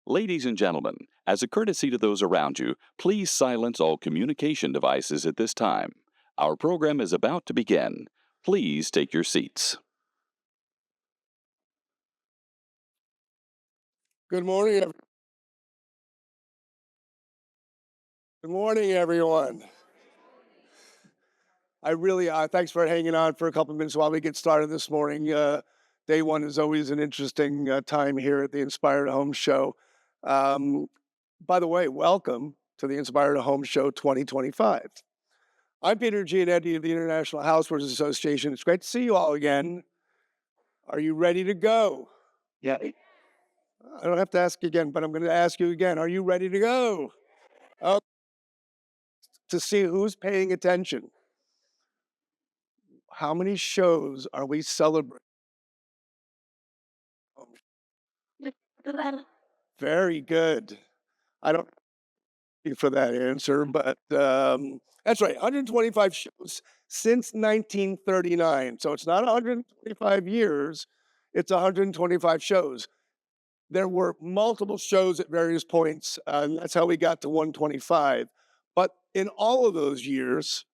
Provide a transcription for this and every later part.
Ladies and gentlemen, as a courtesy to those around you, please silence all communication devices at this time. Our program is about to begin. Please take your seats. Good morning, good morning, everyone. Thanks for hanging on for a couple of minutes while we get started this morning. Day one is always an interesting time here at the Inspired Home Show. By the way, welcome to the Inspired Home Show 2025. I'm Peter Gianetti of the International Housewares Association. It's great to see you all again. Are you ready to go? Yeah. I don't have to ask again, but I'm going to ask you again. Are you ready to go? To see who's paying attention. How many shows are we celebrating? Very good. I don't thank you for that answer, but that's right. 125 shows since 1939. So it's not 125 years, it's 125 shows. There were multiple shows at various points, and that's how we got to 125. But in all of those years,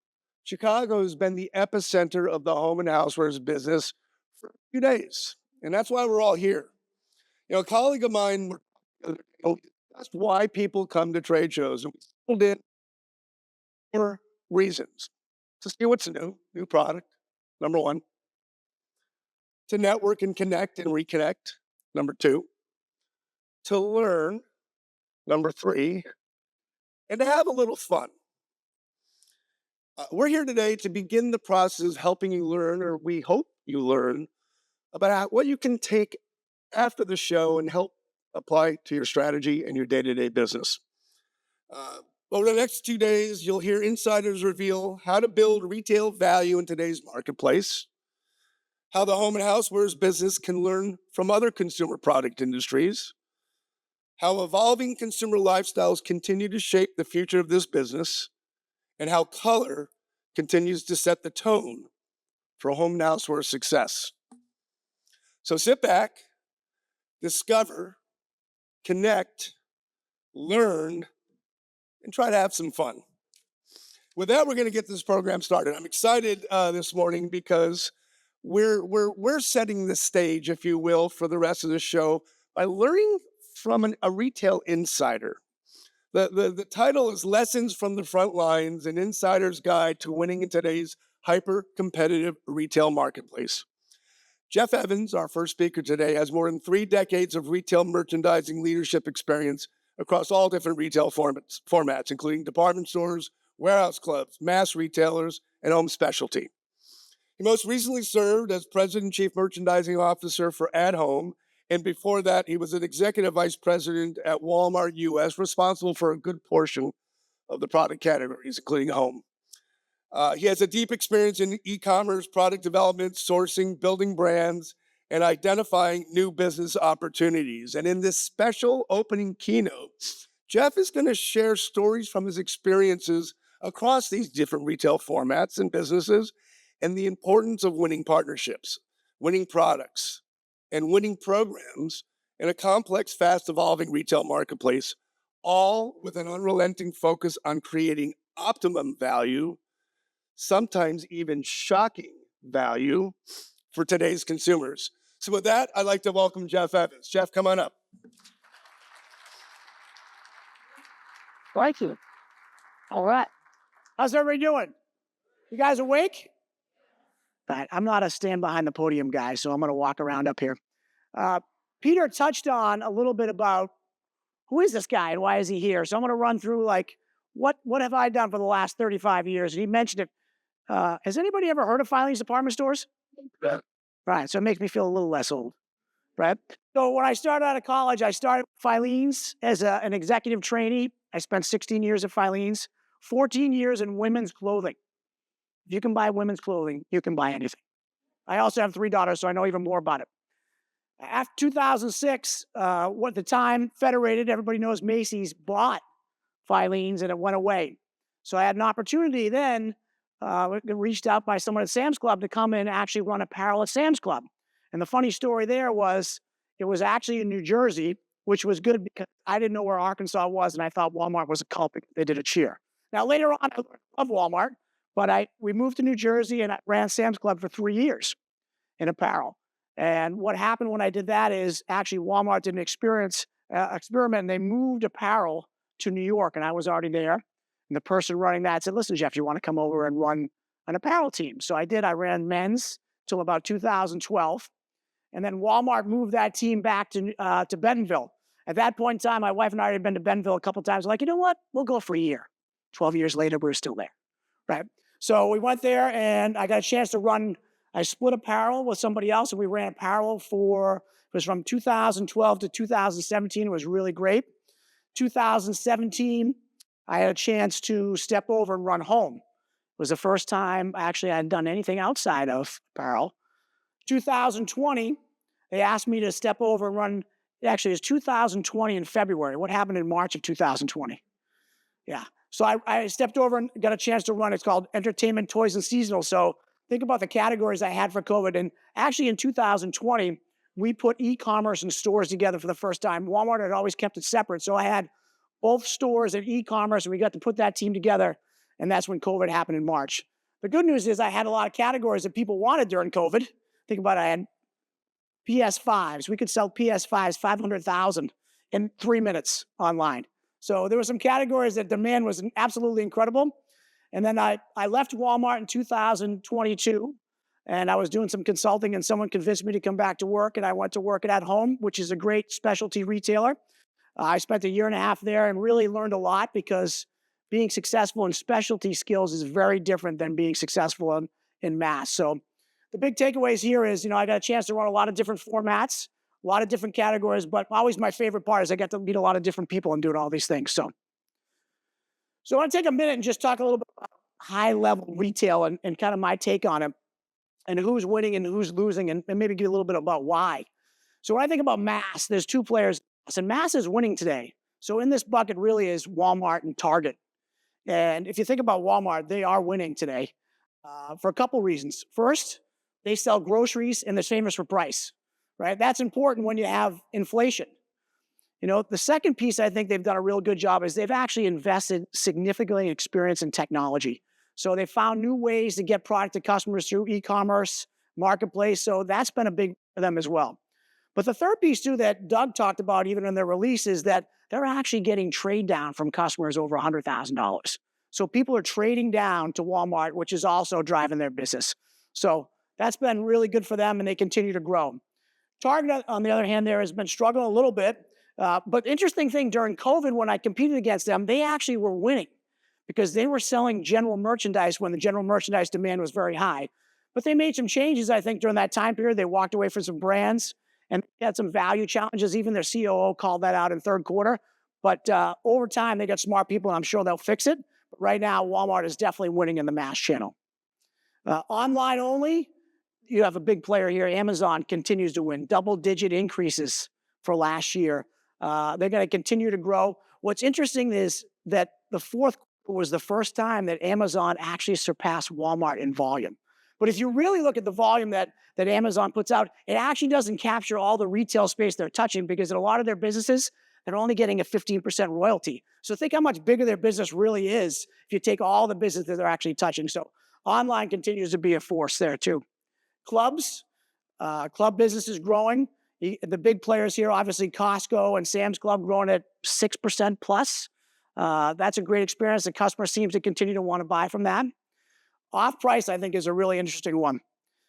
Chicago has been the epicenter of the home and housewares business for a few days. And that's why we're all here. A colleague of mine that's why people come to trade shows. And we did for reasons. To see what's new product, number one. To network and connect and reconnect, number two. To learn, number three. And to have a little fun. We're here today to begin the process of helping you learn, or we hope you learn, about what you can take after the show and help apply to your strategy and your day-to-day business. Over the next 2 days, you'll hear insiders reveal how to build retail value in today's marketplace, how the home and housewares business can learn from other consumer product industries, how evolving consumer lifestyles continue to shape the future of this business, and how color continues to set the tone for home and houseware success. So sit back, discover, connect, learn, and try to have some fun. With that, we're going to get this program started. I'm excited this morning because we're setting the stage, if you will, for the rest of the show by learning from a retail insider. The title is Lessons from the Front Lines, an insider's guide to winning in today's hyper-competitive retail marketplace. Jeff Evans, our first speaker today, has more than 3 decades of retail merchandising leadership experience across all different retail formats, including department stores, warehouse clubs, mass retailers, and home specialty. He most recently served as President and Chief Merchandising Officer for At Home, and before that, he was an Executive Vice President at Walmart US, responsible for a good portion of the product categories, including home. He has a deep experience in e-commerce, product development, sourcing, building brands, and identifying new business opportunities. And in this special opening keynote, Jeff is going to share stories from his experiences across these different retail formats and businesses, and the importance of winning partnerships, winning products, and winning programs in a complex, fast-evolving retail marketplace, all with an unrelenting focus on creating optimum value, sometimes even shocking value for today's consumers. So with that, I'd like to welcome Jeff Evans. Jeff, come on up. Thank you. All right. How's everybody doing? You guys awake? Right. I'm not a stand behind the podium guy, so I'm going to walk around up here. Peter touched on a little bit about who is this guy and why is he here? So I'm going to run through what have I done for the last 35 years? And he mentioned it. Has anybody ever heard of Filene's department stores? Yeah. Right. So it makes me feel a little less old. Right. So when I started out of college, I started Filene's as an executive trainee. I spent 16 years at Filene's, 14 years in women's clothing. If you can buy women's clothing, you can buy anything. I also have 3 daughters, so I know even more about it. After 2006, at the time, Federated, everybody knows Macy's, bought Filene's and it went away. So I had an opportunity then, reached out by someone at Sam's Club to come in and actually run apparel at Sam's Club. And the funny story there was, it was actually in New Jersey. which was good because I didn't know where Arkansas was, and I thought Walmart was a cult because they did a cheer. Now, later on, I love Walmart, but we moved to New Jersey, and I ran Sam's Club for 3 years in apparel. And what happened when I did that is actually Walmart did an experiment, and they moved apparel to New York, and I was already there. And the person running that said, "Listen, Jeff, you want to come over and run an apparel team?" So I did. I ran men's till about 2012. And then Walmart moved that team back to Bentonville. At that point in time, my wife and I had been to Bentonville a couple of times. Like, you know what? We'll go for a year. 12 years later, we're still there, right? So we went there, and I got a chance to run. I split apparel with somebody else, and we ran apparel it was from 2012 to 2017. It was really great. 2017, I had a chance to step over and run home. It was the first time actually I had done anything outside of apparel. 2020, they asked me to step over and run. Actually, it was 2020 in February. What happened in March of 2020? Yeah. So I stepped over and got a chance to run. It's called Entertainment, Toys, and Seasonal. So think about the categories I had for COVID. And actually in 2020, we put e-commerce and stores together for the first time. Walmart had always kept it separate. So I had both stores and e-commerce, and we got to put that team together. And that's when COVID happened in March. The good news is I had a lot of categories that people wanted during COVID. Think about it. I had PS5s. We could sell PS5s 500,000 in 3 minutes online. So there were some categories that demand was absolutely incredible. And then I left Walmart in 2022, and I was doing some consulting, and someone convinced me to come back to work, and I went to work at Home, which is a great specialty retailer. I spent a year and a half there and really learned a lot because being successful in specialty skills is very different than being successful in mass. So the big takeaways here is, I got a chance to run a lot of different formats, a lot of different categories, but always my favorite part is I got to meet a lot of different people and doing all these things. So I want to take a minute and just talk a little bit about high-level retail and kind of my take on it and who's winning and who's losing and maybe give you a little bit about why. So when I think about mass, there's two players, and mass is winning today. So in this bucket really is Walmart and Target. And if you think about Walmart, they are winning today for a couple reasons. First, they sell groceries and they're famous for price, right? That's important when you have inflation. The second piece I think they've done a real good job is they've actually invested significantly in experience and technology. So they found new ways to get product to customers through e-commerce, marketplace. So that's been a big for them as well. But the third piece too that Doug talked about even in their release is that they're actually getting trade down from customers over $100,000. So people are trading down to Walmart, which is also driving their business. So that's been really good for them, and they continue to grow. Target, on the other hand, there has been struggling a little bit. But interesting thing, during COVID, when I competed against them, they actually were winning because they were selling general merchandise when the general merchandise demand was very high. But they made some changes, I think, during that time period. They walked away from some brands and had some value challenges. Even their COO called that out in third quarter. But over time, they got smart people, and I'm sure they'll fix it. But right now, Walmart is definitely winning in the mass channel. Online only, you have a big player here. Amazon continues to win double-digit increases for last year. They're going to continue to grow. What's interesting is that the fourth quarter was the first time that Amazon actually surpassed Walmart in volume. But if you really look at the volume that Amazon puts out, it actually doesn't capture all the retail space they're touching because in a lot of their businesses, they're only getting a 15% royalty. So think how much bigger their business really is if you take all the business that they're actually touching. So online continues to be a force there too. Clubs, club business is growing. The big players here, obviously Costco and Sam's Club growing at 6% plus. That's a great experience. The customer seems to continue to want to buy from that. Off-price, I think, is a really interesting one.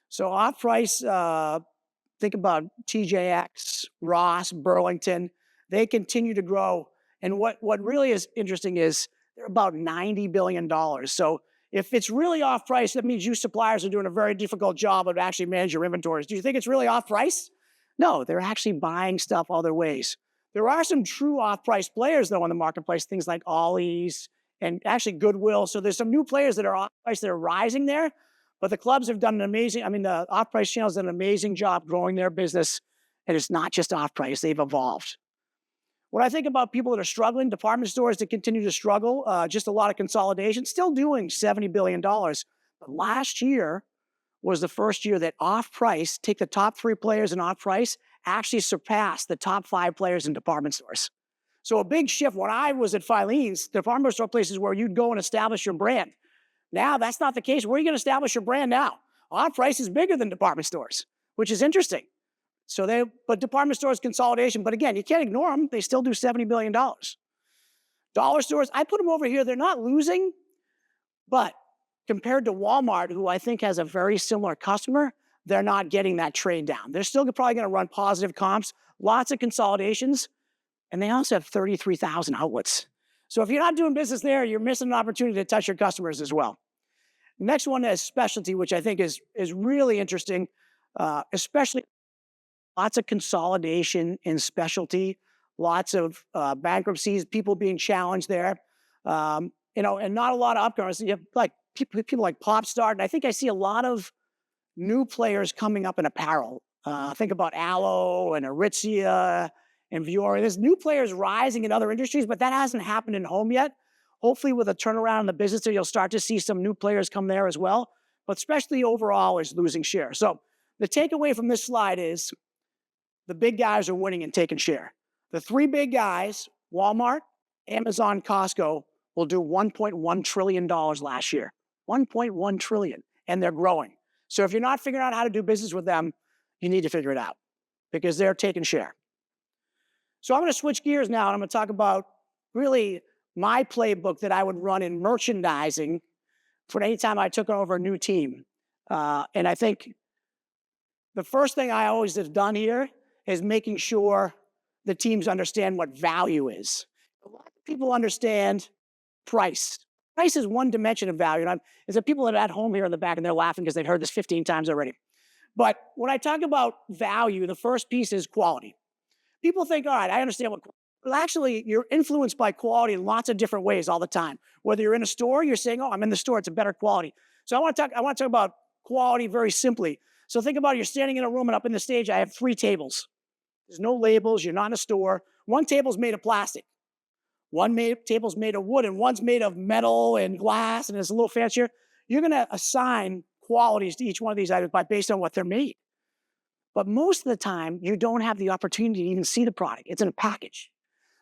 So off-price, think about TJX, Ross, Burlington. They continue to grow. And what really is interesting is they're about $90 billion. So if it's really off-price, that means you suppliers are doing a very difficult job of actually managing your inventories. Do you think it's really off-price? No, they're actually buying stuff other ways. There are some true off-price players, though, in the marketplace, things like Ollie's and actually Goodwill. So there's some new players that are off-price that are rising there. But the clubs have done the off-price channels done an amazing job growing their business. And it's not just off-price, they've evolved. When I think about people that are struggling, department stores that continue to struggle, just a lot of consolidation, still doing $70 billion. But last year was the first year that off-price, take the top 3 players in off-price, actually surpass the top 5 players in department stores. So a big shift. When I was at Filene's, the department store places where you'd go and establish your brand. Now that's not the case. Where are you going to establish your brand now? Our price is bigger than department stores, which is interesting. But department stores consolidation, but again, you can't ignore them. They still do $70 billion. Dollar stores, I put them over here. They're not losing, but compared to Walmart, who I think has a very similar customer, they're not getting that trade down. They're still probably going to run positive comps, lots of consolidations, and they also have 33,000 outlets. So if you're not doing business there, you're missing an opportunity to touch your customers as well. Next one is specialty, which I think is really interesting, especially lots of consolidation in specialty, lots of bankruptcies, people being challenged there, and not a lot of upcomers. You have like people like Popstart, and I think I see a lot of new players coming up in apparel. Think about Aloe and Aritzia and Vuori. There's new players rising in other industries, but that hasn't happened in home yet. Hopefully with a turnaround in the business there, you'll start to see some new players come there as well. But especially overall is losing share. So the takeaway from this slide is the big guys are winning and taking share. The 3 big guys, Walmart, Amazon, Costco, will do $1.1 trillion last year. $1.1 trillion, and they're growing. So if you're not figuring out how to do business with them, you need to figure it out because they're taking share. So I'm going to switch gears now, and I'm going to talk about really my playbook that I would run in merchandising for any time I took over a new team. And I think the first thing I always have done here is making sure the teams understand what value is. A lot of people understand price. Price is one dimension of value. And there's people that are at home here in the back, and they're laughing because they've heard this 15 times already. But when I talk about value, the first piece is quality. People think, all right, I understand what. Well, actually, you're influenced by quality in lots of different ways all the time. Whether you're in a store, you're saying, oh, I'm in the store, it's a better quality. So I want to talk about quality very simply. So think about it, you're standing in a room, and up in the stage, I have 3 tables. There's no labels, you're not in a store. One table's made of plastic. Table's made of wood, and one's made of metal and glass, and it's a little fancier. You're going to assign qualities to each one of these items based on what they're made. But most of the time, you don't have the opportunity to even see the product. It's in a package.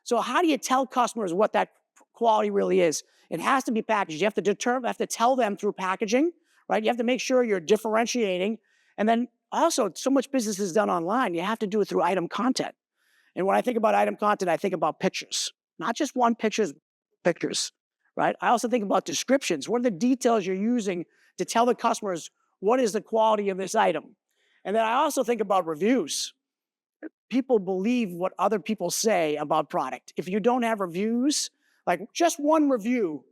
So how do you tell customers what that quality really is? It has to be packaged. You have to tell them through packaging, right? You have to make sure you're differentiating. And then also, so much business is done online. You have to do it through item content. And when I think about item content, I think about pictures. Not just one pictures, right? I also think about descriptions. What are the details you're using to tell the customers what is the quality of this item? And then I also think about reviews. People believe what other people say about product. If you don't have reviews, like just one review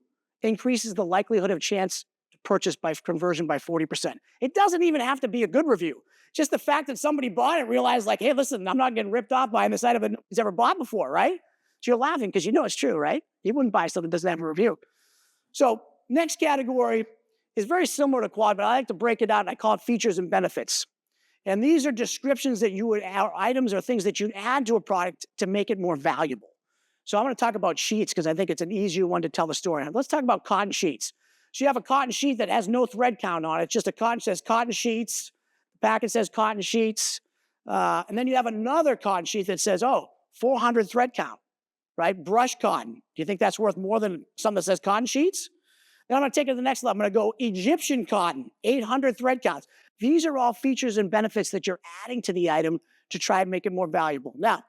increases the likelihood of chance to purchase by conversion by 40%. It doesn't even have to be a good review. Just the fact that somebody bought it and realized like, hey, listen, I'm not getting ripped off buying this item that nobody's ever bought before, right? So you're laughing because you know it's true, right? You wouldn't buy something that doesn't have a review. So next category is very similar to quality, but I like to break it out and I call it features and benefits. And these are descriptions that items or things that you'd add to a product to make it more valuable. So I'm going to talk about sheets because I think it's an easier one to tell the story. Let's talk about cotton sheets. So you have a cotton sheet that has no thread count on it. It's just says cotton sheets. The packet says cotton sheets. And then you have another cotton sheet that says, 400 thread count, right? Brush cotton. Do you think that's worth more than something that says cotton sheets? Then I'm going to take it to the next level. I'm going to go Egyptian cotton, 800 thread counts. These are all features and benefits that you're adding to the item to try and make it more valuable. Now,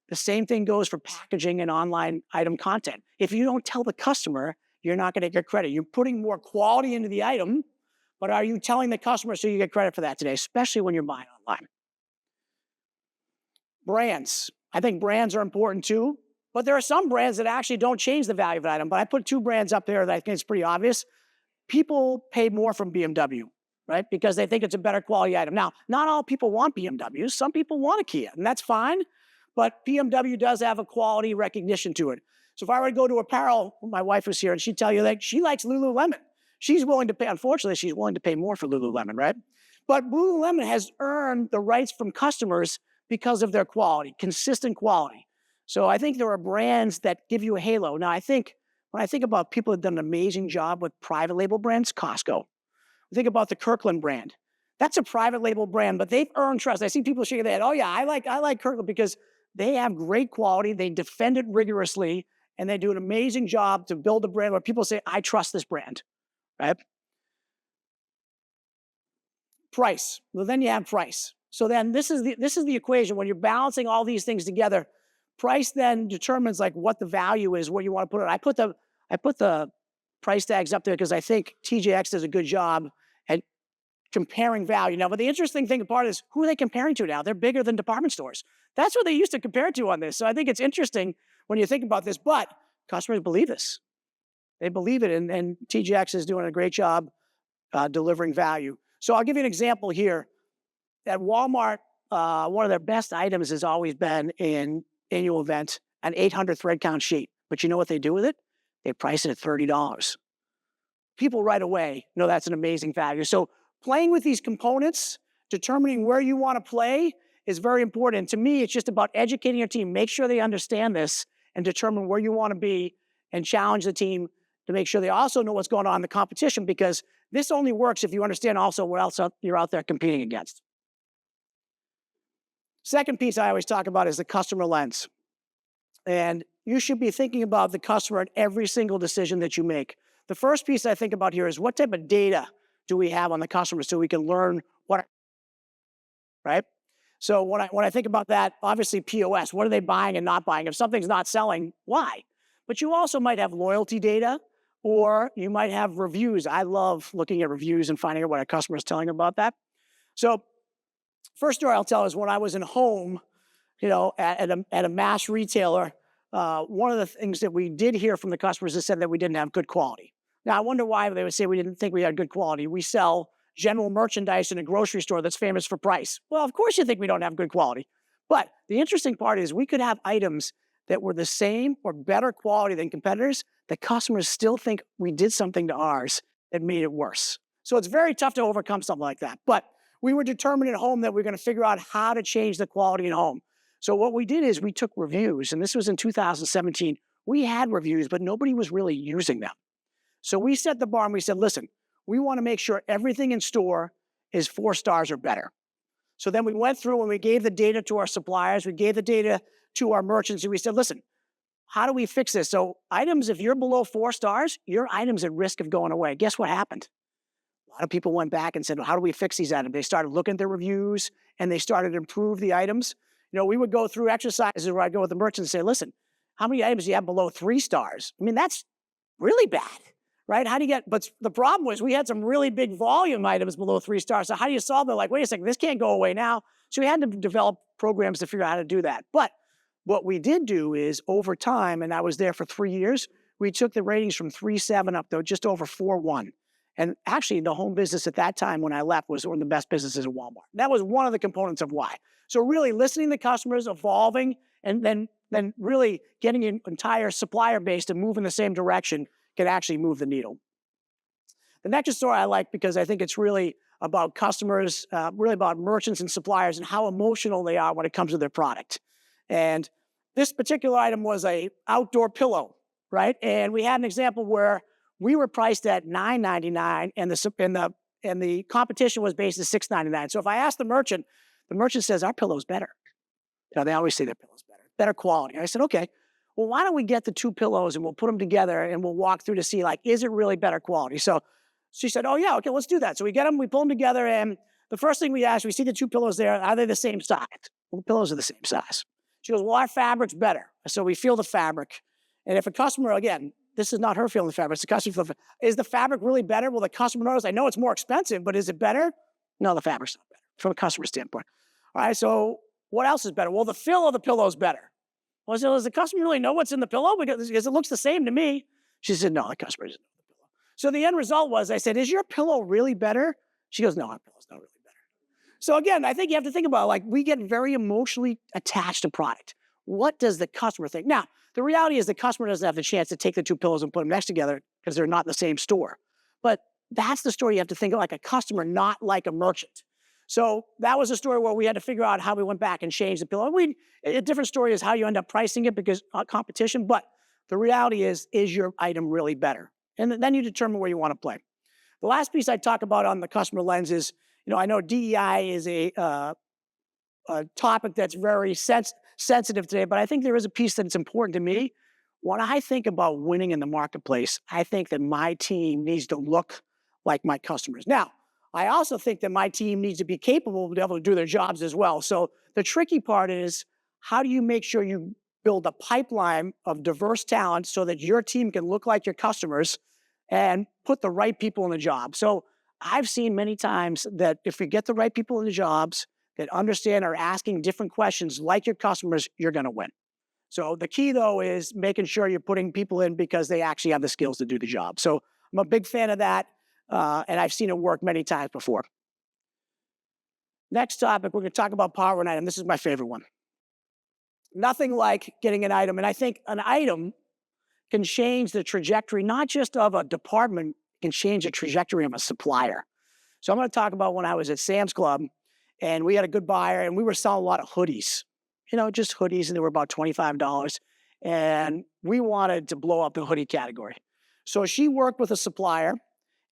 the same thing goes for packaging and online item content. If you don't tell the customer, you're not going to get credit. You're putting more quality into the item, but are you telling the customer so you get credit for that today, especially when you're buying online? Brands. I think brands are important too, but there are some brands that actually don't change the value of an item. But I put 2 brands up there that I think is pretty obvious. People pay more from BMW. Right? Because they think it's a better quality item. Now, not all people want BMWs. Some people want a Kia, and that's fine. But BMW does have a quality recognition to it. So if I were to go to apparel, my wife was here, and she'd tell you that she likes Lululemon. She's willing to pay, unfortunately, she's willing to pay more for Lululemon, right? But Lululemon has earned the rights from customers because of their quality, consistent quality. So I think there are brands that give you a halo. Now, when I think about people who have done an amazing job with private label brands, Costco. Think about the Kirkland brand. That's a private label brand, but they've earned trust. I see people shaking their head. Oh yeah, I like Kirkland because they have great quality. They defend it rigorously, and they do an amazing job to build a brand where people say, I trust this brand, right? Price. Well, then you have price. So then this is the equation. When you're balancing all these things together, price then determines like what the value is, what you want to put it. I put the price tags up there because I think TJX does a good job at comparing value. Now, but the interesting thing apart is who are they comparing to now? They're bigger than department stores. That's what they used to compare to on this. So I think it's interesting when you think about this, but customers believe this. They believe it, and TJX is doing a great job delivering value. So I'll give you an example here. At Walmart, one of their best items has always been an annual event, an 800 thread count sheet. But you know what they do with it? They price it at $30. People right away know that's an amazing value. So playing with these components, determining where you want to play is very important. To me, it's just about educating your team. Make sure they understand this and determine where you want to be and challenge the team to make sure they also know what's going on in the competition, because this only works if you understand also what else you're out there competing against. Second piece I always talk about is the customer lens. And you should be thinking about the customer in every single decision that you make. The first piece I think about here is what type of data do we have on the customer so we can learn what, right? So when I think about that, obviously POS, what are they buying and not buying? If something's not selling, why? But you also might have loyalty data, or you might have reviews. I love looking at reviews and finding out what a customer is telling about that. So first story I'll tell is when I was in home, at a mass retailer, one of the things that we did hear from the customers is said that we didn't have good quality. Now, I wonder why they would say we didn't think we had good quality. We sell general merchandise in a grocery store that's famous for price. Well, of course you think we don't have good quality. But the interesting part is we could have items that were the same or better quality than competitors, the customers still think we did something to ours that made it worse. So it's very tough to overcome something like that. But we were determined at home that we're going to figure out how to change the quality at home. So what we did is we took reviews, and this was in 2017. We had reviews, but nobody was really using them. So we set the bar and we said, listen, we want to make sure everything in store is 4 stars or better. So then we went through and we gave the data to our suppliers, we gave the data to our merchants, and we said, listen, how do we fix this? So items, if you're below 4 stars, your item's at risk of going away. Guess what happened? A lot of people went back and said, well, how do we fix these items? They started looking at their reviews and they started to improve the items. We would go through exercises where I'd go with the merchant and say, listen, how many items do you have below 3 stars? I mean, that's really bad, right? How do you get, but the problem was we had some really big volume items below 3 stars. So how do you solve it? Like, wait a second, this can't go away now. So we had to develop programs to figure out how to do that. But what we did do is over time, and I was there for 3 years, we took the ratings from 3.7 up to just over 4.1. And actually the home business at that time when I left was one of the best businesses at Walmart. That was one of the components of why. So really listening to customers, evolving, and then really getting an entire supplier base to move in the same direction can actually move the needle. The next story I like because I think it's really about customers, really about merchants and suppliers and how emotional they are when it comes to their product. And this particular item was a outdoor pillow, right? And we had an example where we were priced at $9.99 and the competition was based at $6.99. So if I ask the merchant says, our pillow's better. They always say their pillow's better quality. And I said, okay, well, why don't we get the 2 pillows and we'll put them together and we'll walk through to see, like, is it really better quality? So she said, oh yeah, okay, let's do that. So we get them, we pull them together, and the first thing we ask, we see the 2 pillows there, are they the same size? Well, the pillows are the same size. She goes, well, our fabric's better. So we feel the fabric. And if a customer, again, this is not her feeling the fabric, it's the customer feeling the fabric. Is the fabric really better? Well, the customer knows, I know it's more expensive, but is it better? No, the fabric's not better from a customer standpoint. All right, so what else is better? Well, the feel of the pillow is better. Well, I said, does the customer really know what's in the pillow? Because it looks the same to me. She said, no, the customer doesn't know the pillow. So the end result was, I said, is your pillow really better? She goes, no, our pillow's not really better. So again, I think you have to think about, like, we get very emotionally attached to product. What does the customer think? Now, the reality is the customer doesn't have the chance to take the 2 pillows and put them next together because they're not in the same store. But that's the story you have to think of, like a customer, not like a merchant. So that was a story where we had to figure out how we went back and changed the pillow. A different story is how you end up pricing it because competition, but the reality is your item really better? And then you determine where you want to play. The last piece I talk about on the customer lens is, I know DEI is a topic that's very sensitive today, but I think there is a piece that's important to me. When I think about winning in the marketplace, I think that my team needs to look like my customers. Now, I also think that my team needs to be capable of being able to do their jobs as well. So the tricky part is, how do you make sure you build a pipeline of diverse talent so that your team can look like your customers and put the right people in the job? So I've seen many times that if you get the right people in the jobs that understand or asking different questions like your customers, you're going to win. So the key, though, is making sure you're putting people in because they actually have the skills to do the job. So I'm a big fan of that, and I've seen it work many times before. Next topic, we're going to talk about power of an item. This is my favorite one. Nothing like getting an item, and I think an item can change the trajectory, not just of a department, can change the trajectory of a supplier. So I'm going to talk about when I was at Sam's Club, and we had a good buyer, and we were selling a lot of hoodies. Just hoodies, and they were about $25. And we wanted to blow up the hoodie category. So she worked with a supplier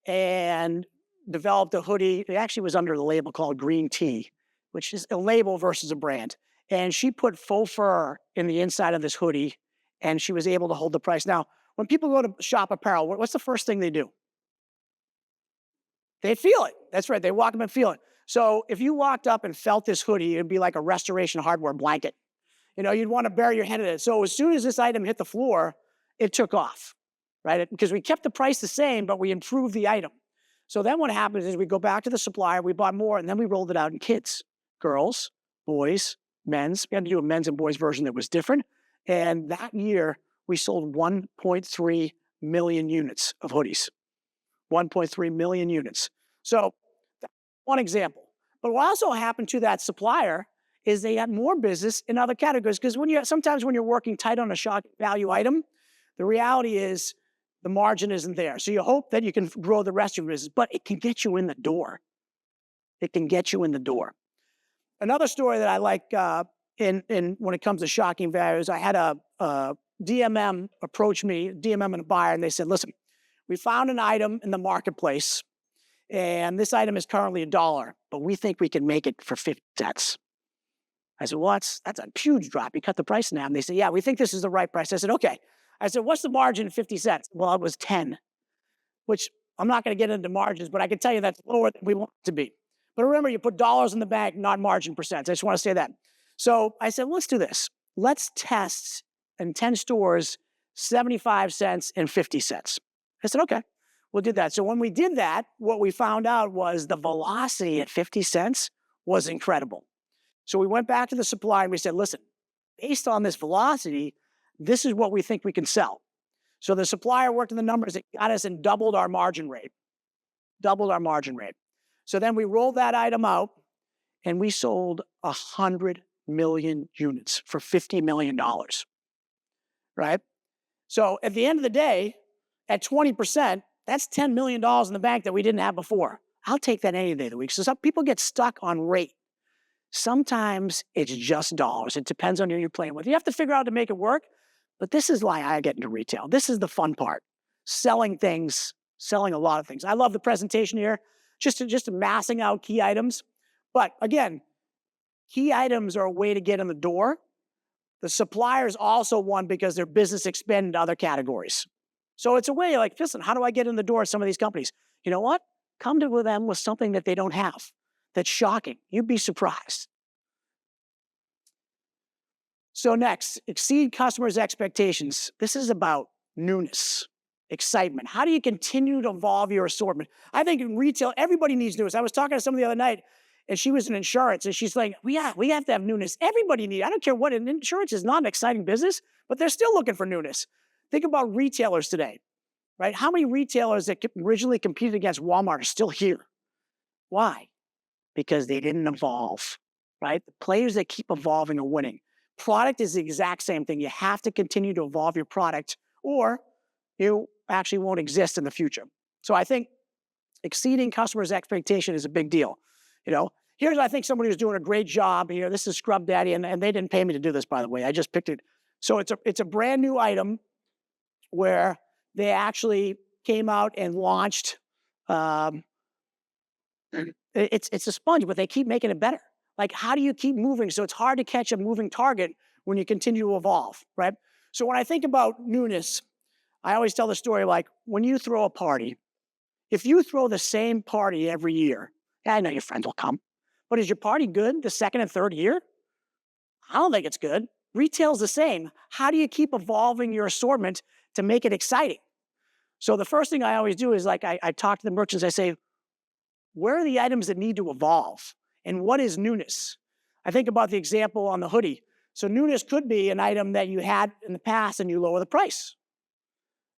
and developed a hoodie. It actually was under the label called Green Tea, which is a label versus a brand. And she put faux fur in the inside of this hoodie, and she was able to hold the price. Now, when people go to shop apparel, what's the first thing they do? They feel it. That's right. They walk up and feel it. So if you walked up and felt this hoodie, it'd be like a Restoration Hardware blanket. You'd want to bury your head in it. So as soon as this item hit the floor, it took off, right? Because we kept the price the same, but we improved the item. So then what happens is we go back to the supplier, we bought more, and then we rolled it out in kids, girls, boys, men's. We had to do a men's and boys version that was different. And that year, we sold 1.3 million units of hoodies. 1.3 million units. So that's one example. But what also happened to that supplier is they had more business in other categories. Because sometimes when you're working tight on a shock value item, the reality is the margin isn't there. So you hope that you can grow the rest of your business, but it can get you in the door. It can get you in the door. Another story that I like in when it comes to shocking values, I had a DMM approach me, DMM and a buyer, and they said, listen, we found an item in the marketplace, and this item is currently $1, but we think we can make it for 50 cents. I said, well, that's a huge drop. You cut the price in half. And they said, yeah, we think this is the right price. I said, okay. I said, what's the margin of 50 cents? Well, it was 10, which I'm not going to get into margins, but I can tell you that's lower than we want it to be. But remember, you put dollars in the bank, not margin percents. I just want to say that. So I said, let's do this. Let's test in 10 stores, 75 cents and 50 cents. I said, okay, we'll do that. So when we did that, what we found out was the velocity at 50 cents was incredible. So we went back to the supplier and we said, listen, based on this velocity, this is what we think we can sell. So the supplier worked in the numbers, it got us and doubled our margin rate. Doubled our margin rate. So then we rolled that item out and we sold 100 million units for $50 million, right? So at the end of the day, at 20%, that's $10 million in the bank that we didn't have before. I'll take that any day of the week. So some people get stuck on rate. Sometimes it's just dollars. It depends on who you're playing with. You have to figure out to make it work, but this is why I get into retail. This is the fun part. Selling things, selling a lot of things. I love the presentation here, just amassing out key items. But again, key items are a way to get in the door. The suppliers also won because their business expanded to other categories. So it's a way like, listen, how do I get in the door of some of these companies? You know what? Come to them with something that they don't have. That's shocking. You'd be surprised. So next, exceed customers' expectations. This is about newness, excitement. How do you continue to evolve your assortment? I think in retail, everybody needs newness. I was talking to somebody the other night, and she was in insurance, and she's like, we have to have newness. Everybody needs. I don't care what. Insurance is not an exciting business, but they're still looking for newness. Think about retailers today, right? How many retailers that originally competed against Walmart are still here? Why? Because they didn't evolve, right? The players that keep evolving are winning. Product is the exact same thing. You have to continue to evolve your product or you actually won't exist in the future. So I think exceeding customers' expectation is a big deal. Here's, I think, somebody who's doing a great job here. This is Scrub Daddy, and they didn't pay me to do this, by the way. I just picked it. So it's a brand new item where they actually came out and launched an It's a sponge, but they keep making it better. Like, how do you keep moving? So it's hard to catch a moving target when you continue to evolve, right? So when I think about newness, I always tell the story like when you throw a party, if you throw the same party every year, yeah, I know your friends will come, but is your party good the second and third year? I don't think it's good. Retail's the same. How do you keep evolving your assortment to make it exciting? So the first thing I always do is like I talk to the merchants, I say, where are the items that need to evolve? And what is newness? I think about the example on the hoodie. So newness could be an item that you had in the past and you lower the price.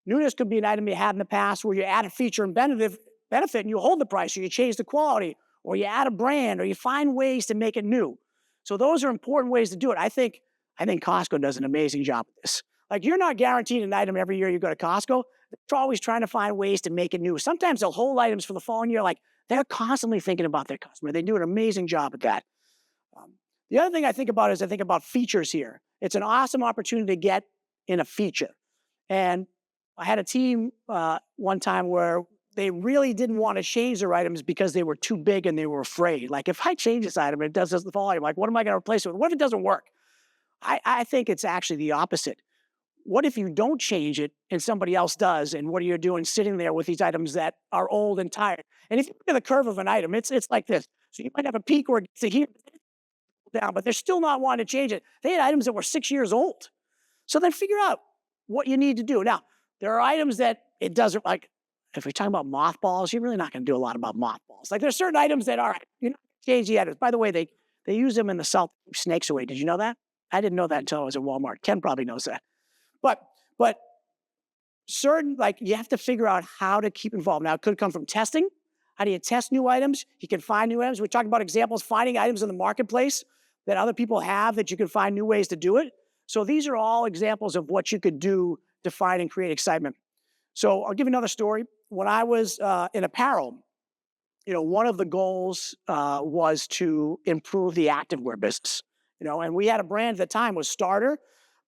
Newness could be an item you had in the past where you add a feature and benefit and you hold the price, or you change the quality, or you add a brand, or you find ways to make it new. So those are important ways to do it. I think Costco does an amazing job with this. Like, you're not guaranteed an item every year you go to Costco. They're always trying to find ways to make it new. Sometimes they'll hold items for the following year. Like, they're constantly thinking about their customer. They do an amazing job at that. The other thing I think about is I think about features here. It's an awesome opportunity to get in a feature. And I had a team one time where they really didn't want to change their items because they were too big and they were afraid. Like, if I change this item and it does this the volume, like, what am I going to replace it with? What if it doesn't work? I think it's actually the opposite. What if you don't change it and somebody else does? And what are you doing sitting there with these items that are old and tired? And if you look at the curve of an item, it's like this. So you might have a peak where it gets to here, down, but they're still not wanting to change it. They had items that were 6 years old. So then figure out what you need to do. Now, there are items that it doesn't, like, if we're talking about mothballs, you're really not going to do a lot about mothballs. Like, there's certain items that, all right, you're not going to change the items. By the way, they use them in the South to keep snakes away. Did you know that? I didn't know that until I was at Walmart. Ken probably knows that. But certain, like, you have to figure out how to keep involved. Now, it could come from testing. How do you test new items? You can find new items. We talked about examples, finding items in the marketplace that other people have that you can find new ways to do it. So these are all examples of what you could do to find and create excitement. So I'll give you another story. When I was in apparel, one of the goals was to improve the activewear business. And we had a brand at the time was Starter,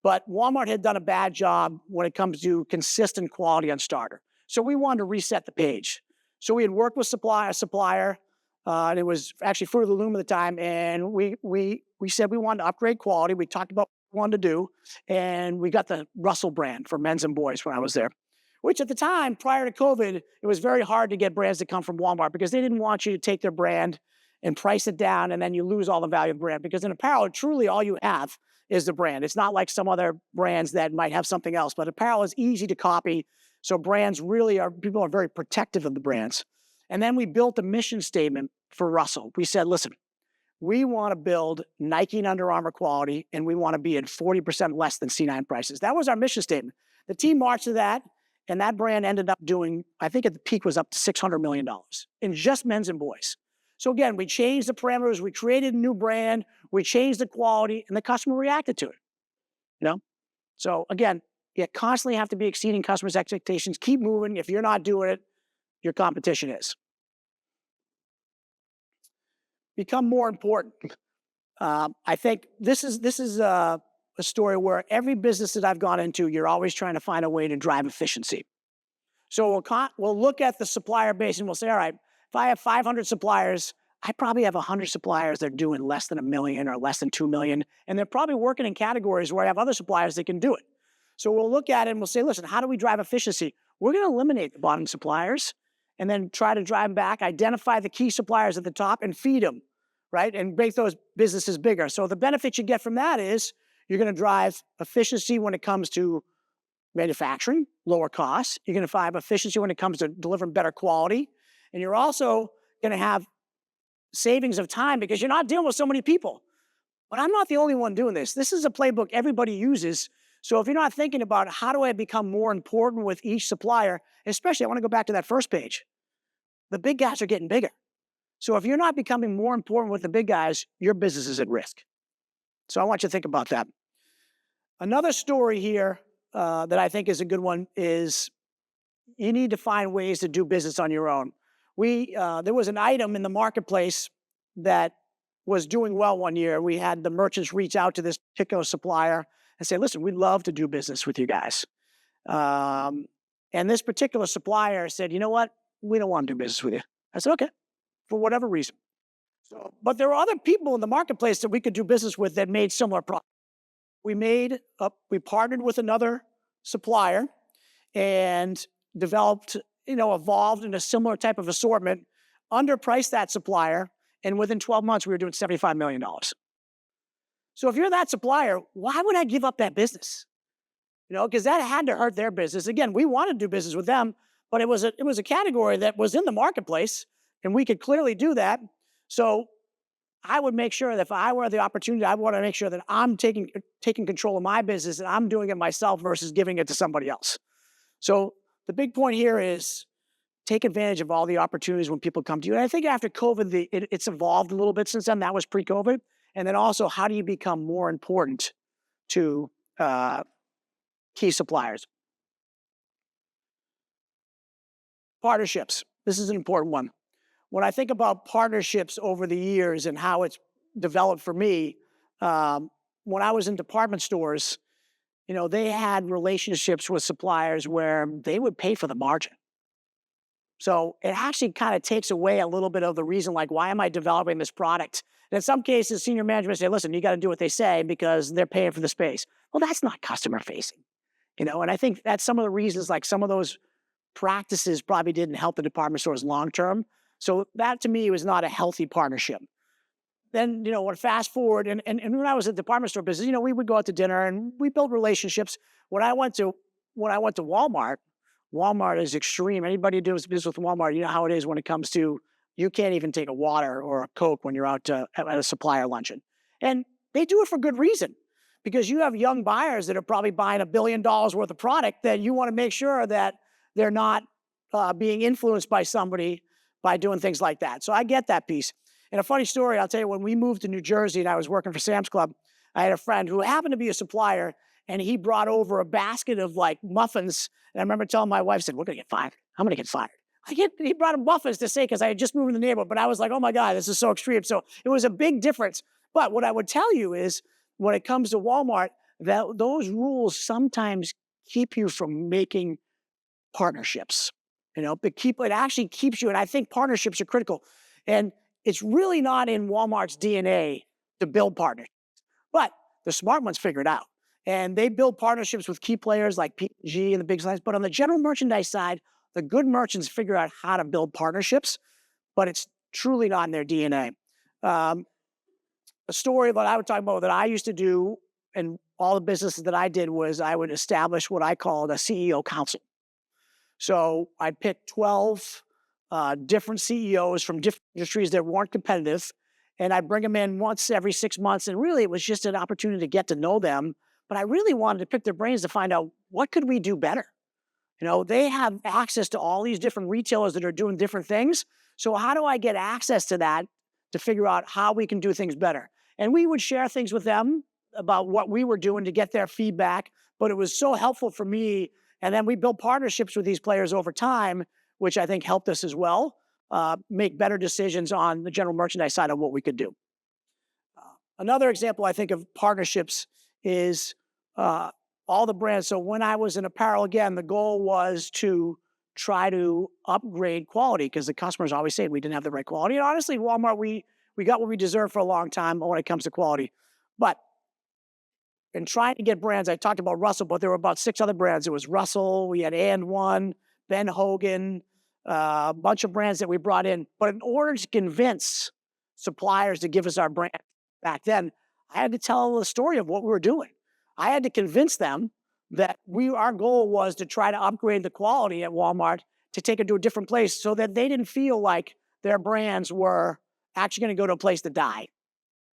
but Walmart had done a bad job when it comes to consistent quality on Starter. So we wanted to reset the page. So we had worked with a supplier, and it was actually Fruit of the Loom at the time, and we said we wanted to upgrade quality. We talked about what we wanted to do, and we got the Russell brand for men's and boys when I was there, which at the time, prior to COVID, it was very hard to get brands to come from Walmart because they didn't want you to take their brand and price it down, and then you lose all the value of the brand. Because in apparel, truly all you have is the brand. It's not like some other brands that might have something else, but apparel is easy to copy. So brands people are very protective of the brands. And then we built a mission statement for Russell. We said, listen, we want to build Nike and Under Armour quality, and we want to be at 40% less than C9 prices. That was our mission statement. The team marched to that, and that brand ended up doing, I think at the peak was up to $600 million in just men's and boys. So again, we changed the parameters, we created a new brand, we changed the quality, and the customer reacted to it. So again, you constantly have to be exceeding customers' expectations. Keep moving. If you're not doing it, your competition is. Become more important. I think this is a story where every business that I've gone into, you're always trying to find a way to drive efficiency. So we'll look at the supplier base and we'll say, all right, if I have 500 suppliers, I probably have 100 suppliers that are doing less than $1 million or less than $2 million, and they're probably working in categories where I have other suppliers that can do it. So we'll look at it and we'll say, listen, how do we drive efficiency? We're going to eliminate the bottom suppliers and then try to drive them back, identify the key suppliers at the top and feed them, right? And make those businesses bigger. So the benefit you get from that is you're going to drive efficiency when it comes to manufacturing, lower costs. You're going to drive efficiency when it comes to delivering better quality. And you're also going to have savings of time because you're not dealing with so many people. But I'm not the only one doing this. This is a playbook everybody uses. So if you're not thinking about how do I become more important with each supplier, especially I want to go back to that first page. The big guys are getting bigger. So if you're not becoming more important with the big guys, your business is at risk. So I want you to think about that. Another story here that I think is a good one is you need to find ways to do business on your own. There was an item in the marketplace that was doing well one year. We had the merchants reach out to this particular supplier and say, listen, we'd love to do business with you guys. And this particular supplier said, you know what? We don't want to do business with you. I said, okay, for whatever reason. So, but there were other people in the marketplace that we could do business with that made similar products. We partnered with another supplier and developed, evolved in a similar type of assortment, underpriced that supplier, and within 12 months, we were doing $75 million. So if you're that supplier, why would I give up that business? Because that had to hurt their business. Again, we wanted to do business with them, but it was a category that was in the marketplace, and we could clearly do that. So I would make sure that if I were the opportunity, I want to make sure that I'm taking control of my business and I'm doing it myself versus giving it to somebody else. So the big point here is take advantage of all the opportunities when people come to you. And I think after COVID, it's evolved a little bit since then. That was pre-COVID. And then also, how do you become more important to key suppliers? Partnerships. This is an important one. When I think about partnerships over the years and how it's developed for me, when I was in department stores, they had relationships with suppliers where they would pay for the margin. So it actually kind of takes away a little bit of the reason, like, why am I developing this product? And in some cases, senior management say, listen, you got to do what they say because they're paying for the space. Well, that's not customer facing, and I think that's some of the reasons, like some of those practices probably didn't help the department stores long term. So that to me was not a healthy partnership. Then, when fast forward, and when I was at the department store business, we would go out to dinner and we built relationships. When I went to Walmart, Walmart is extreme. Anybody who does business with Walmart, you know how it is when it comes to, you can't even take a water or a Coke when you're out at a supplier luncheon. And they do it for good reason, because you have young buyers that are probably buying $1 billion worth of product that you want to make sure that they're not being influenced by somebody by doing things like that. So I get that piece. And a funny story, I'll tell you, when we moved to New Jersey and I was working for Sam's Club, I had a friend who happened to be a supplier, and he brought over a basket of like muffins. And I remember telling my wife, I said, we're going to get fired. I'm going to get fired. He brought him muffins to say, because I had just moved in the neighborhood, but I was like, oh my God, this is so extreme. So it was a big difference. But what I would tell you is, when it comes to Walmart, that those rules sometimes keep you from making partnerships. It actually keeps you, and I think partnerships are critical. And it's really not in Walmart's DNA to build partnerships, but the smart ones figure it out. And they build partnerships with key players like P&G and the big size. But on the general merchandise side, the good merchants figure out how to build partnerships, but it's truly not in their DNA. A story that I would talk about that I used to do, and all the businesses that I did, was I would establish what I called a CEO council. So I'd pick 12 different CEOs from different industries that weren't competitive, and I'd bring them in once every 6 months. And really, it was just an opportunity to get to know them. But I really wanted to pick their brains to find out, what could we do better? They have access to all these different retailers that are doing different things. So how do I get access to that to figure out how we can do things better? And we would share things with them about what we were doing to get their feedback. But it was so helpful for me. And then we built partnerships with these players over time, which I think helped us as well make better decisions on the general merchandise side of what we could do. Another example, I think, of partnerships is all the brands. So when I was in apparel, again, the goal was to try to upgrade quality, because the customers always said we didn't have the right quality. And honestly, Walmart, we got what we deserved for a long time when it comes to quality. But in trying to get brands, I talked about Russell, but there were about 6 other brands. It was Russell, we had And One, Ben Hogan, a bunch of brands that we brought in. But in order to convince suppliers to give us our brand back then, I had to tell the story of what we were doing. I had to convince them that our goal was to try to upgrade the quality at Walmart, to take it to a different place, so that they didn't feel like their brands were actually going to go to a place to die.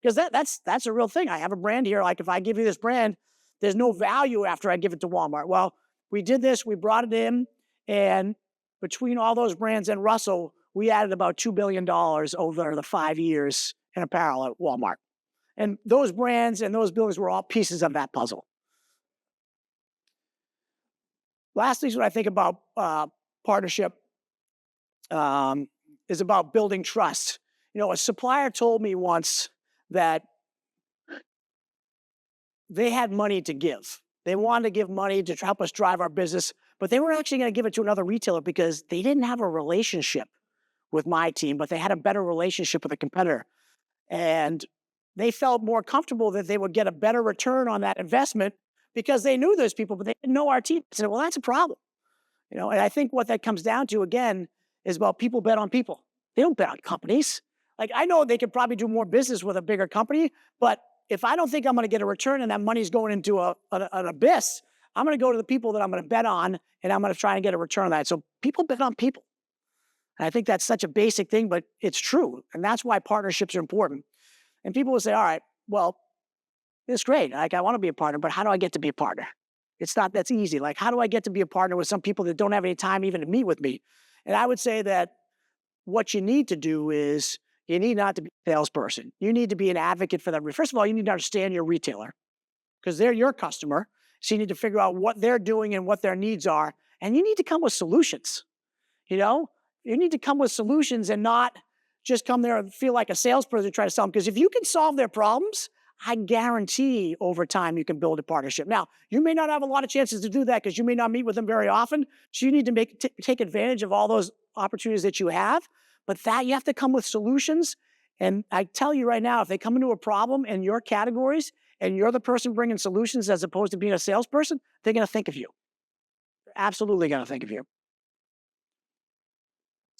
Because that's a real thing. I have a brand here. Like, if I give you this brand, there's no value after I give it to Walmart. Well, we did this. We brought it in. And between all those brands and Russell, we added about $2 billion over the 5 years in apparel at Walmart. And those brands and those buildings were all pieces of that puzzle. Lastly, what I think about partnership is about building trust. A supplier told me once that they had money to give. They wanted to give money to help us drive our business, but they were actually going to give it to another retailer because they didn't have a relationship with my team, but they had a better relationship with a competitor. And they felt more comfortable that they would get a better return on that investment because they knew those people, but they didn't know our team. I said, well, that's a problem. And I think what that comes down to, again, is about people bet on people. They don't bet on companies. Like, I know they could probably do more business with a bigger company, but if I don't think I'm going to get a return and that money's going into an abyss, I'm going to go to the people that I'm going to bet on, and I'm going to try and get a return on that. So people bet on people. And I think that's such a basic thing, but it's true. And that's why partnerships are important. And people will say, all right, well, it's great. Like, I want to be a partner, but how do I get to be a partner? It's not that's easy. Like, how do I get to be a partner with some people that don't have any time even to meet with me? And I would say that what you need to do is you need not to be a salesperson. You need to be an advocate for them. First of all, you need to understand your retailer because they're your customer. So you need to figure out what they're doing and what their needs are. And you need to come with solutions. You need to come with solutions and not just come there and feel like a salesperson trying to sell them. Because if you can solve their problems, I guarantee over time you can build a partnership. Now, you may not have a lot of chances to do that because you may not meet with them very often. So you need to take advantage of all those opportunities that you have. But that you have to come with solutions. And I tell you right now, if they come into a problem in your categories and you're the person bringing solutions as opposed to being a salesperson, they're going to think of you. They're absolutely going to think of you.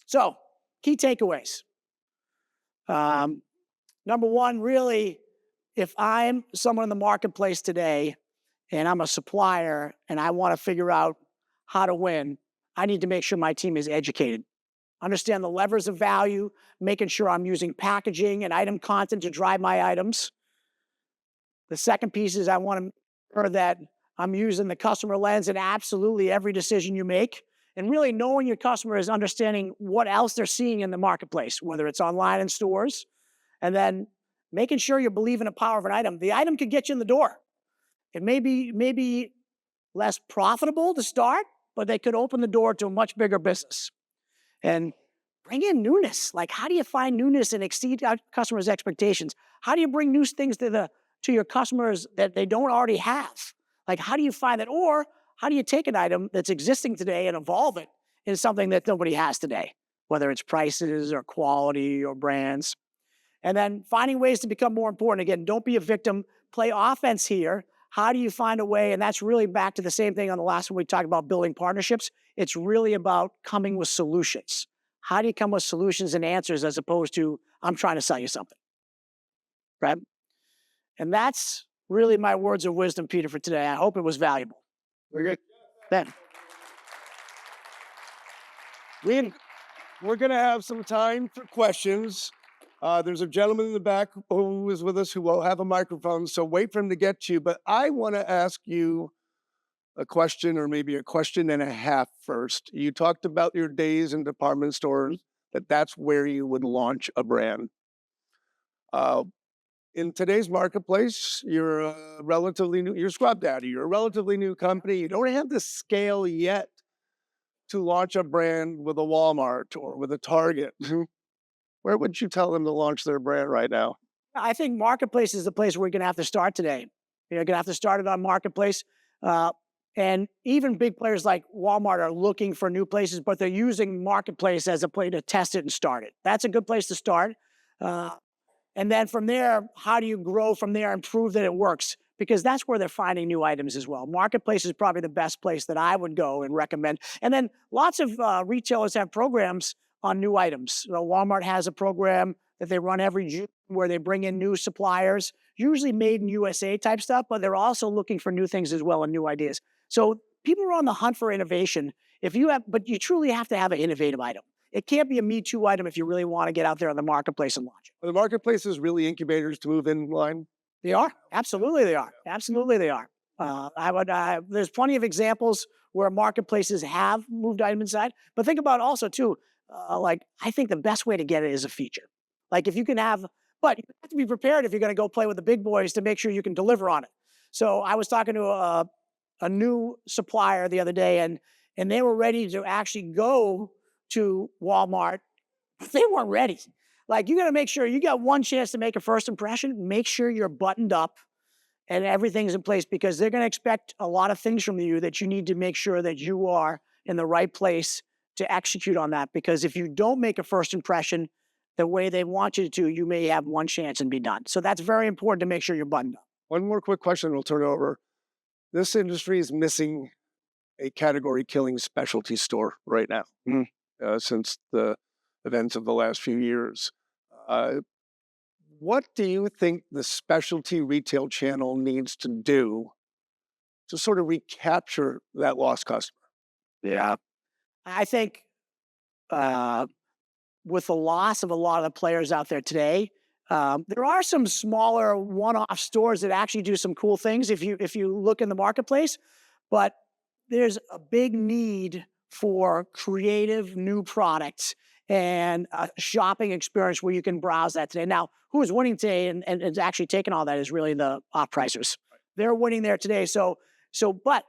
So, key takeaways. Number one, really, if I'm someone in the marketplace today and I'm a supplier and I want to figure out how to win, I need to make sure my team is educated. Understand the levers of value, making sure I'm using packaging and item content to drive my items. The second piece is I want to make sure that I'm using the customer lens in absolutely every decision you make. And really knowing your customer is understanding what else they're seeing in the marketplace, whether it's online in stores, and then making sure you believe in the power of an item. The item could get you in the door. It may be less profitable to start, but they could open the door to a much bigger business. And bring in newness. Like, how do you find newness and exceed our customers' expectations? How do you bring new things to your customers that they don't already have? Like, how do you find that? Or how do you take an item that's existing today and evolve it into something that nobody has today, whether it's prices or quality or brands? And then finding ways to become more important. Again, don't be a victim. Play offense here. How do you find a way? And that's really back to the same thing on the last one we talked about building partnerships. It's really about coming with solutions. How do you come with solutions and answers as opposed to, I'm trying to sell you something, right? And that's really my words of wisdom, Peter, for today. I hope it was valuable. We're good. Ben. We're going to have some time for questions. There's a gentleman in the back who is with us who will have a microphone, so wait for him to get to you. But I want to ask you a question, or maybe a question and a half first. You talked about your days in department stores, that's where you would launch a brand. In today's marketplace, you're a relatively new, you're Scrub Daddy, you're a relatively new company. You don't have the scale yet to launch a brand with a Walmart or with a Target. Where would you tell them to launch their brand right now? I think marketplace is the place where you're going to have to start today. You're going to have to start it on marketplace. And even big players like Walmart are looking for new places, but they're using marketplace as a place to test it and start it. That's a good place to start. And then from there, how do you grow from there and prove that it works? Because that's where they're finding new items as well. Marketplace is probably the best place that I would go and recommend. And then lots of retailers have programs on new items. Walmart has a program that they run every June where they bring in new suppliers, usually made in USA type stuff, but they're also looking for new things as well and new ideas. So people are on the hunt for innovation. But you truly have to have an innovative item. It can't be a Me Too item if you really want to get out there on the marketplace and launch it. Are the marketplaces really incubators to move in line? They are. Absolutely they are. Absolutely they are. There's plenty of examples where marketplaces have moved items inside. But think about also too, I think the best way to get it is a feature. Like if you can but you have to be prepared if you're going to go play with the big boys to make sure you can deliver on it. So I was talking to a new supplier the other day and they were ready to actually go to Walmart, but they weren't ready. Like you got to make sure you got one chance to make a first impression. Make sure you're buttoned up and everything's in place because they're going to expect a lot of things from you that you need to make sure that you are in the right place to execute on that. Because if you don't make a first impression, the way they want you to, you may have one chance and be done. So that's very important to make sure you're buttoned up. One more quick question, and we'll turn it over. This industry is missing a category-killing specialty store right now, since the events of the last few years. What do you think the specialty retail channel needs to do to sort of recapture that lost customer? Yeah. I think with the loss of a lot of the players out there today, there are some smaller one-off stores that actually do some cool things if you look in the marketplace, but there's a big need for creative new products and a shopping experience where you can browse that today. Now, who is winning today and is actually taking all that is really the off-pricers. They're winning there today. But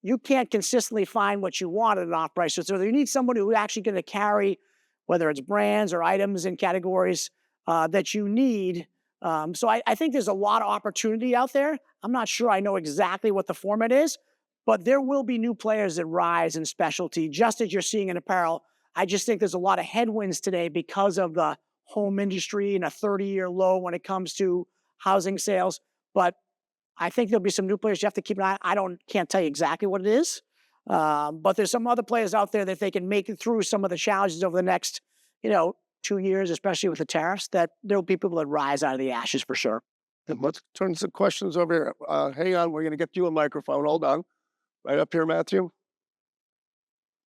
you can't consistently find what you want at an off-pricer. So you need somebody who's actually going to carry, whether it's brands or items and categories that you need. So I think there's a lot of opportunity out there. I'm not sure I know exactly what the format is, but there will be new players that rise in specialty, just as you're seeing in apparel. I just think there's a lot of headwinds today because of the home industry and a 30-year low when it comes to housing sales. But I think there'll be some new players you have to keep an eye on. Can't tell you exactly what it is, but there's some other players out there that they can make it through some of the challenges over the next, 2 years, especially with the tariffs, that there'll be people that rise out of the ashes for sure. Let's turn some questions over here. Hang on, we're going to get you a microphone. Hold on. Right up here, Matthew.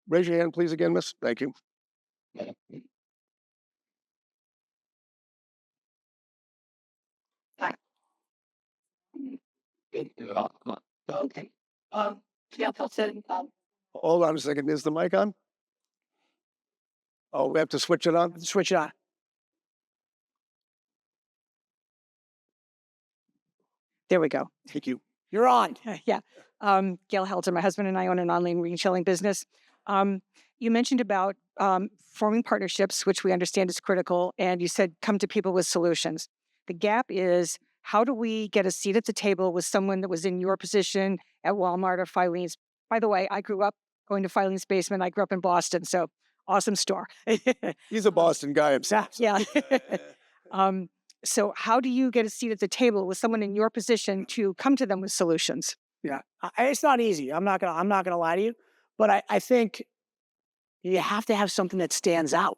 Raise your hand, please, again, miss. Thank you. Okay. Yeah, Hold on a second. Is the mic on? Oh, we have to switch it on? switch it on. There we go. Thank you. You're on. Yeah. Gail Helter, my husband and I own an online retailing business. You mentioned about forming partnerships, which we understand is critical, and you said come to people with solutions. The gap is how do we get a seat at the table with someone that was in your position at Walmart or Filene's? By the way, I grew up going to Filene's Basement. I grew up in Boston, so awesome store. He's a Boston guy himself. Yeah. So how do you get a seat at the table with someone in your position to come to them with solutions? Yeah, it's not easy. I'm not gonna lie to you, but I think you have to have something that stands out.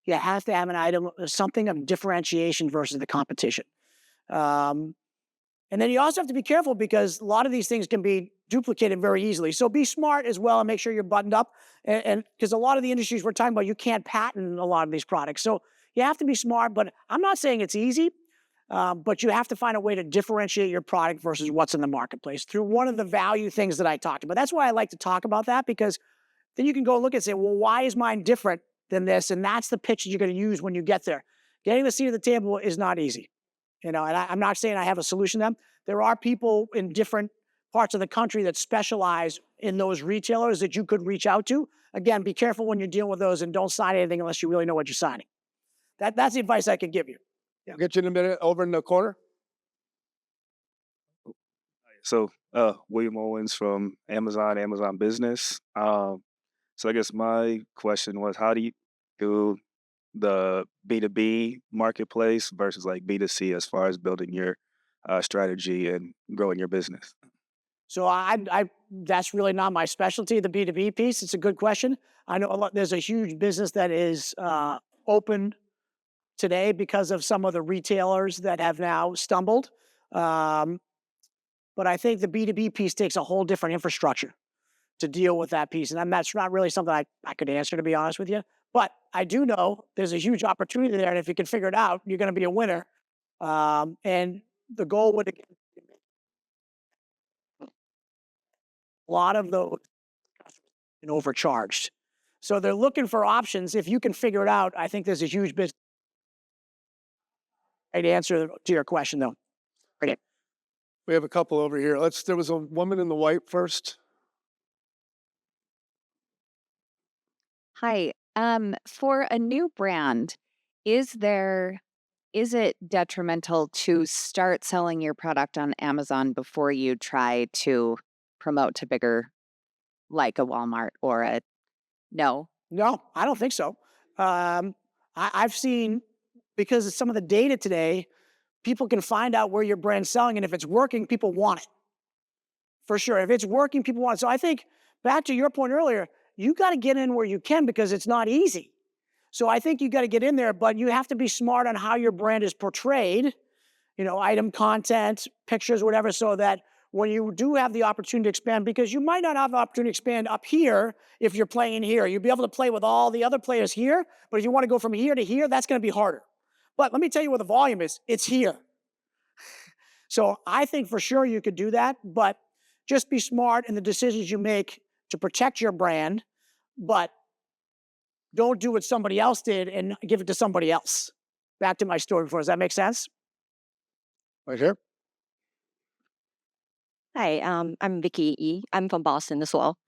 You have to have an item, something of differentiation versus the competition. And then you also have to be careful because a lot of these things can be duplicated very easily. So be smart as well and make sure you're buttoned up. And because a lot of the industries we're talking about, you can't patent a lot of these products. So you have to be smart, but I'm not saying it's easy. But you have to find a way to differentiate your product versus what's in the marketplace through one of the value things that I talked about. That's why I like to talk about that, because then you can go look and say, well, why is mine different than this? And that's the pitch that you're going to use when you get there. Getting the seat at the table is not easy. And I'm not saying I have a solution to them. There are people in different parts of the country that specialize in those retailers that you could reach out to. Again, be careful when you're dealing with those and don't sign anything unless you really know what you're signing. That's the advice I can give you. I'll get you in a minute. Over in the corner. So, William Owens from Amazon Business. So I guess my question was, how do you do the B2B marketplace versus like B2C as far as building your strategy and growing your business? So that's really not my specialty, the B2B piece. It's a good question. I know there's a huge business that is open today because of some of the retailers that have now stumbled. But I think the B2B piece takes a whole different infrastructure to deal with that piece. And that's not really something I could answer, to be honest with you. But I do know there's a huge opportunity there. And if you can figure it out, you're going to be a winner. And the goal would, a lot of those and overcharged. So they're looking for options. If you can figure it out, I think there's a huge business. Right answer to your question, though. Right. We have a couple over here. There was a woman in the white first. Hi. For a new brand, is it detrimental to start selling your product on Amazon before you try to promote to bigger, like a Walmart or no? No, I don't think so. I've seen because of some of the data today, people can find out where your brand's selling, and if it's working, people want it. For sure. If it's working, people want it. So I think back to your point earlier, you got to get in where you can because it's not easy. So I think you got to get in there, but you have to be smart on how your brand is portrayed, item content, pictures, whatever, so that when you do have the opportunity to expand, because you might not have the opportunity to expand up here if you're playing here. You'll be able to play with all the other players here, but if you want to go from here to here, that's going to be harder. But let me tell you where the volume is. It's here. So I think for sure you could do that, but just be smart in the decisions you make to protect your brand, but don't do what somebody else did and give it to somebody else. Back to my story before. Does that make sense? Right here. Hi, I'm Vicky E. I'm from Boston as well.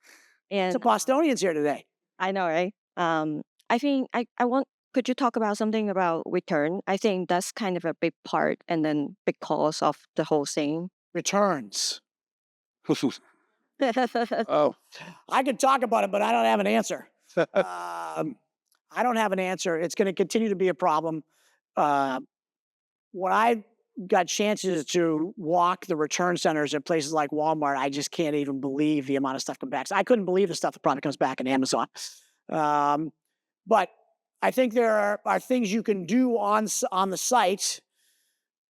Some And Bostonians here today. I know, right? I think I want, could you talk about something about return? I think that's kind of a big part and then big cause of the whole thing. Returns. I Oh, I could talk about it, but I don't have an answer. I don't have an answer. It's going to continue to be a problem. When I got chances to walk the return centers at places like Walmart, I just can't even believe the amount of stuff comes back. So I couldn't believe the stuff that probably comes back in Amazon. But I think there are things you can do on the site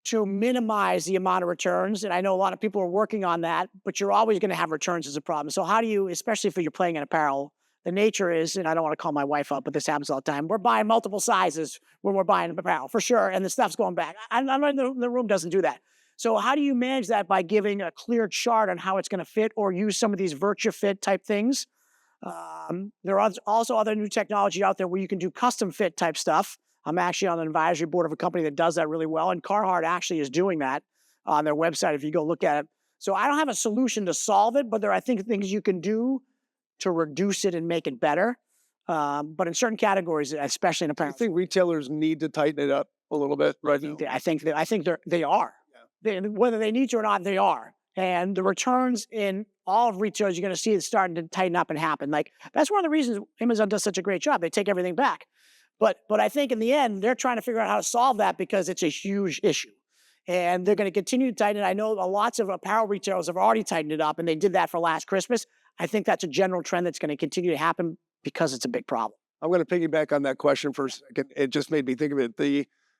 to minimize the amount of returns. And I know a lot of people are working on that, but you're always going to have returns as a problem. So how do you, especially if you're playing in apparel, the nature is, and I don't want to call my wife up, but this happens all the time. We're buying multiple sizes when we're buying apparel, for sure, and the stuff's going back. The room doesn't do that. So how do you manage that by giving a clear chart on how it's going to fit, or use some of these VirtuFit type things? There are also other new technology out there where you can do custom fit type stuff. I'm actually on an advisory board of a company that does that really well, and Carhartt actually is doing that on their website if you go look at it. So I don't have a solution to solve it, but there are, I think, things you can do to reduce it and make it better. But in certain categories, especially in I apparel, think retailers need to tighten it up a little bit right now. I think they are. Whether they need to or not, they are. And the returns in all of retailers, you're going to see it starting to tighten up and happen. Like, that's one of the reasons Amazon does such a great job. They take everything back. But I think in the end, they're trying to figure out how to solve that because it's a huge issue. And they're going to continue to tighten it. I know lots of apparel retailers have already tightened it up, and they did that for last Christmas. I think that's a general trend that's going to continue to happen because it's a big problem. I'm going to piggyback on that question for a second. It just made me think of it.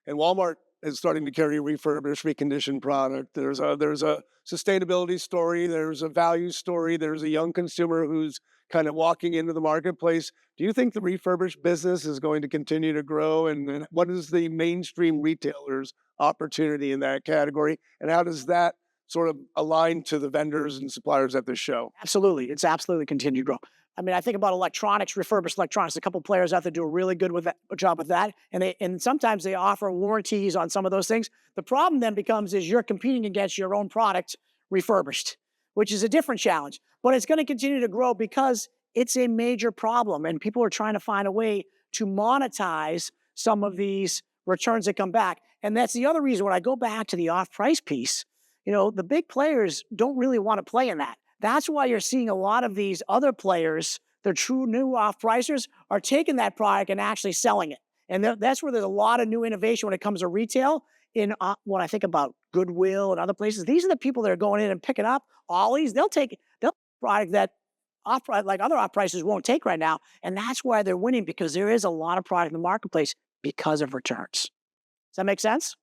And Walmart is starting to carry refurbished, reconditioned product. There's a sustainability story. There's a value story. There's a young consumer who's kind of walking into the marketplace. Do you think the refurbished business is going to continue to grow? And what is the mainstream retailer's opportunity in that category? And how does that sort of align to the vendors and suppliers at this show? Absolutely. It's absolutely continued to grow. I mean, I think about electronics, refurbished electronics. A couple of players out there do a really good job with that. And sometimes they offer warranties on some of those things. The problem then becomes is you're competing against your own product refurbished, which is a different challenge. But it's going to continue to grow because it's a major problem. And people are trying to find a way to monetize some of these returns that come back. And that's the other reason when I go back to the off-price piece, the big players don't really want to play in that. That's why you're seeing a lot of these other players, the true new off-pricers, are taking that product and actually selling it. And that's where there's a lot of new innovation when it comes to retail. When I think about Goodwill and other places, these are the people that are going in and picking up Ollie's. They'll take product that like other off-prices won't take right now. And that's why they're winning, because there is a lot of product in the marketplace because of returns. Does that make sense?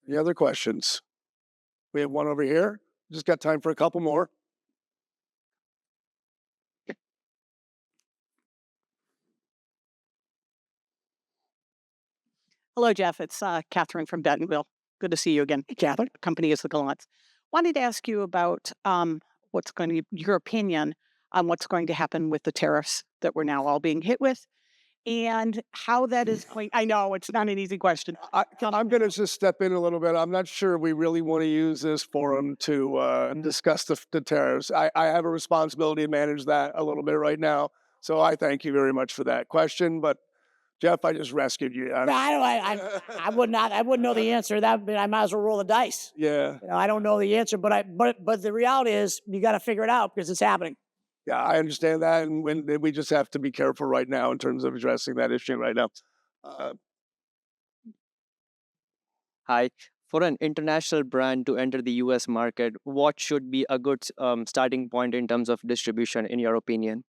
Any other questions? We have one over here. Just got time for a couple more. Hello, Jeff. It's Catherine from Bentonville. Good to see you again. Catherine? The company is the Gallants. Wanted to ask you about your opinion on what's going to happen with the tariffs that we're now all being hit with, and how that is going. I know it's not an easy question. I'm going to just step in a little bit. I'm not sure we really want to use this forum to discuss the tariffs. I have a responsibility to manage that a little bit right now. So I thank you very much for that question. But Jeff, I just rescued you. I would not. I wouldn't know the answer. I might as well roll the dice. Yeah. I don't know the answer, but the reality is you got to figure it out because it's happening. Yeah, I understand that, and we just have to be careful right now in terms of addressing that issue right now. Hi. For an international brand to enter the US market, what should be a good starting point in terms of distribution, in your opinion?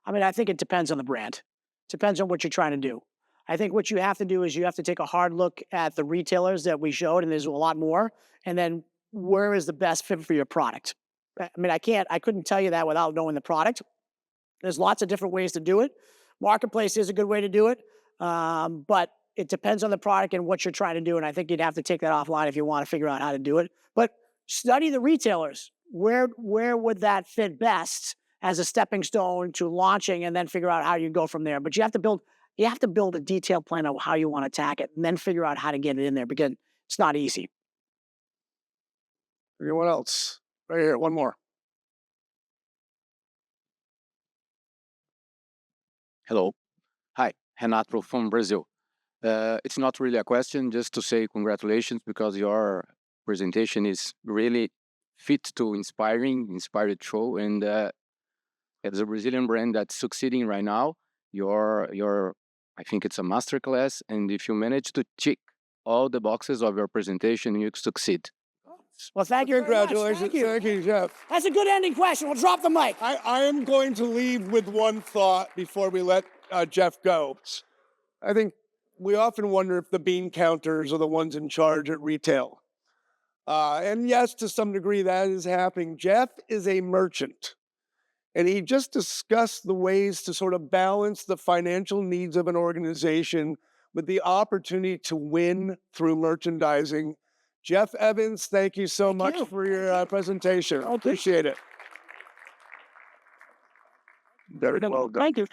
I mean, I think it depends on the brand. Depends on what you're trying to do. I think what you have to do is you have to take a hard look at the retailers that we showed, and there's a lot more, and then where is the best fit for your product. I mean, I couldn't tell you that without knowing the product. There's lots of different ways to do it. Marketplace is a good way to do it, but it depends on the product and what you're trying to do. And I think you'd have to take that offline if you want to figure out how to do it. But study the retailers. Where would that fit best as a stepping stone to launching, and then figure out how you go from there. But you have to build a detailed plan of how you want to attack it, and then figure out how to get it in there, because it's not easy. Anyone else? Right here, one more. Hello. Hi, Renato from Brazil. It's not really a question, just to say congratulations, because your presentation is really fit to inspired show. And as a Brazilian brand that's succeeding right now, I think it's a masterclass. And if you manage to tick all the boxes of your presentation, you succeed. Well, thank you very much. Congratulations. Thank you. Jeff. That's a good ending question. We'll drop the mic. I am going to leave with one thought before we let Jeff go. I think we often wonder if the bean counters are the ones in charge at retail. And yes, to some degree that is happening. Jeff is a merchant, and he just discussed the ways to sort of balance the financial needs of an organization with the opportunity to win through merchandising. Jeff Evans, thank you so much for your presentation. I appreciate it. Very well done. Thank you.